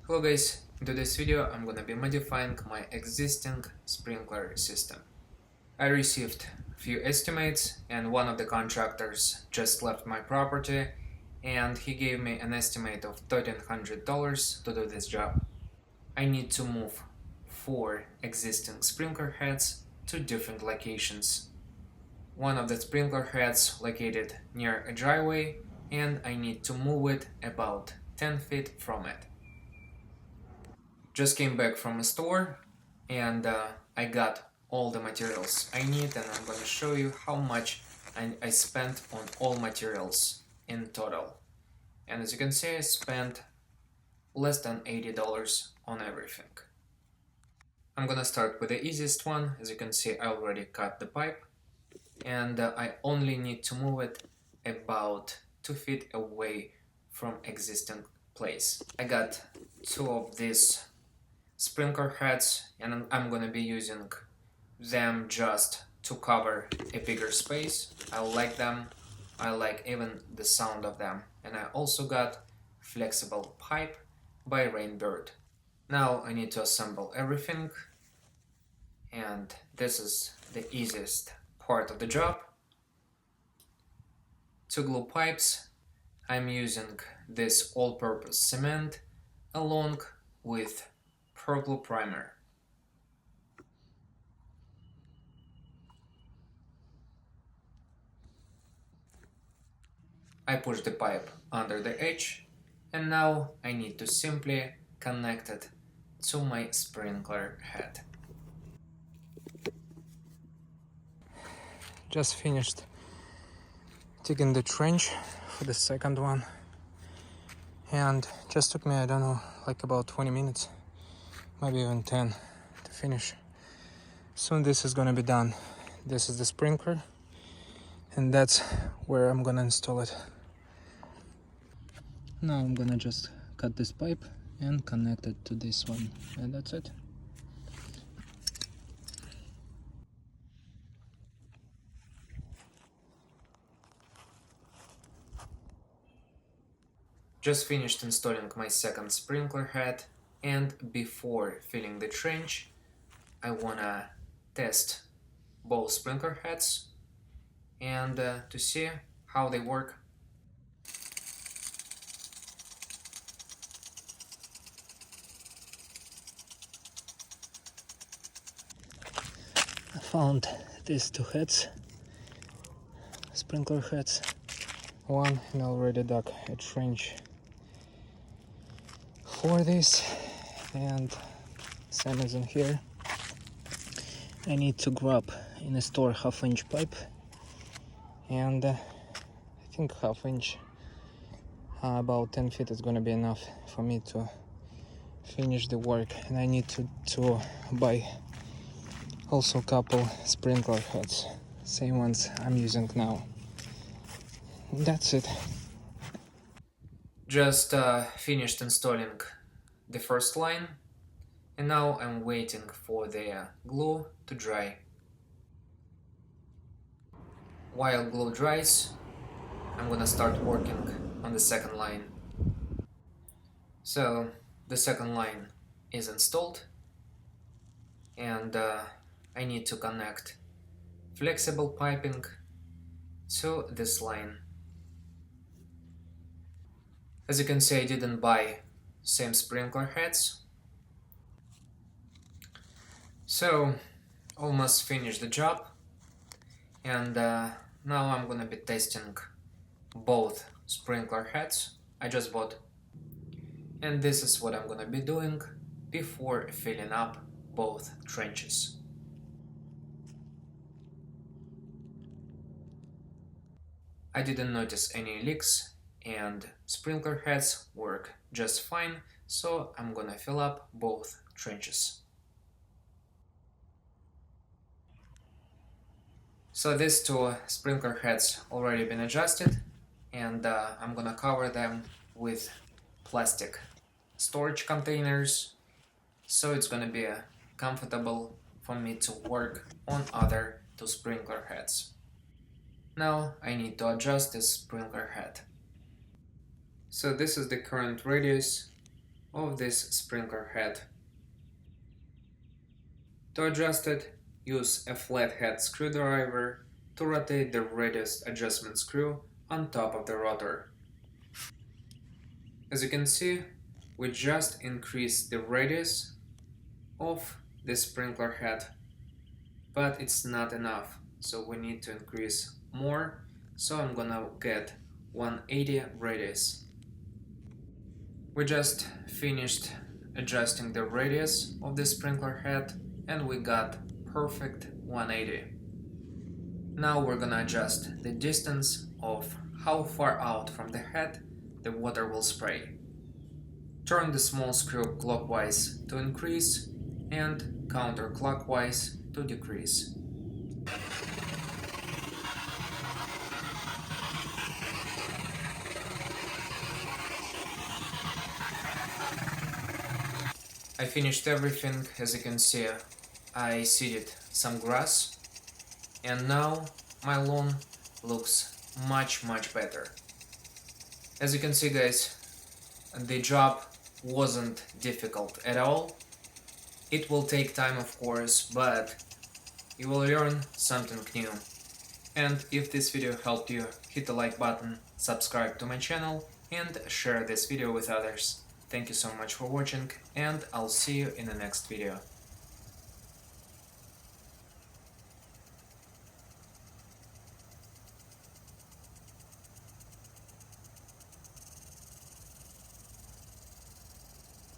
Hello guys, in today's video I'm gonna be modifying my existing sprinkler system. I received a few estimates and one of the contractors just left my property and he gave me an estimate of $1,300 to do this job. I need to move 4 existing sprinkler heads to different locations. One of the sprinkler heads located near a driveway and I need to move it about 10 feet from it. Just came back from a store and I got all the materials I need, and I'm going to show you how much I spent on all materials in total. And as you can see, I spent less than $80 on everything. I'm gonna start with the easiest one. As you can see, I already cut the pipe and I only need to move it about 2 feet away from existing place. I got 2 of these sprinkler heads and I'm gonna be using them just to cover a bigger space. I like them. I like even the sound of them. And I also got flexible pipe by Rainbird. Now I need to assemble everything, and this is the easiest part of the job. To glue pipes, I'm using this all-purpose cement along with purple primer. I push the pipe under the edge, and now I need to simply connect it to my sprinkler head. Just finished digging the trench for the second one, and just took me, I don't know, like about 20 minutes, maybe even 10 to finish. Soon this is gonna be done. This is the sprinkler and that's where I'm gonna install it. Now I'm gonna just cut this pipe and connect it to this one, and that's it. Just finished installing my second sprinkler head, and before filling the trench, I wanna test both sprinkler heads and to see how they work. I found these 2 heads, sprinkler heads. One, and I already dug a trench for this, and same as in here. I need to grab in a store 1/2 inch pipe, and I think 1/2 inch, about 10 feet is gonna be enough for me to finish the work. And I need to buy also a couple sprinkler heads, same ones I'm using now. That's it. Just finished installing the first line, and now I'm waiting for the glue to dry. While glue dries, I'm gonna start working on the second line. So the second line is installed, and I need to connect flexible piping to this line. As you can see, I didn't buy same sprinkler heads. So almost finished the job, and now I'm gonna be testing both sprinkler heads I just bought, and this is what I'm gonna be doing before filling up both trenches. I didn't notice any leaks and sprinkler heads work just fine, so I'm gonna fill up both trenches. So these 2 sprinkler heads already been adjusted, and I'm gonna cover them with plastic storage containers, so it's gonna be comfortable for me to work on other 2 sprinkler heads. Now I need to adjust this sprinkler head. So this is the current radius of this sprinkler head. To adjust it, use a flathead screwdriver to rotate the radius adjustment screw on top of the rotor. As you can see, we just increased the radius of the sprinkler head, but it's not enough, so we need to increase more. So I'm gonna get 180 radius. We just finished adjusting the radius of the sprinkler head and we got perfect 180. Now we're gonna adjust the distance of how far out from the head the water will spray. Turn the small screw clockwise to increase and counterclockwise to decrease. I finished everything. As you can see, I seeded some grass and now my lawn looks much better. As you can see, guys, the job wasn't difficult at all. It will take time, of course, but you will learn something new. And if this video helped you, hit the like button, subscribe to my channel and share this video with others. Thank you so much for watching and I'll see you in the next video.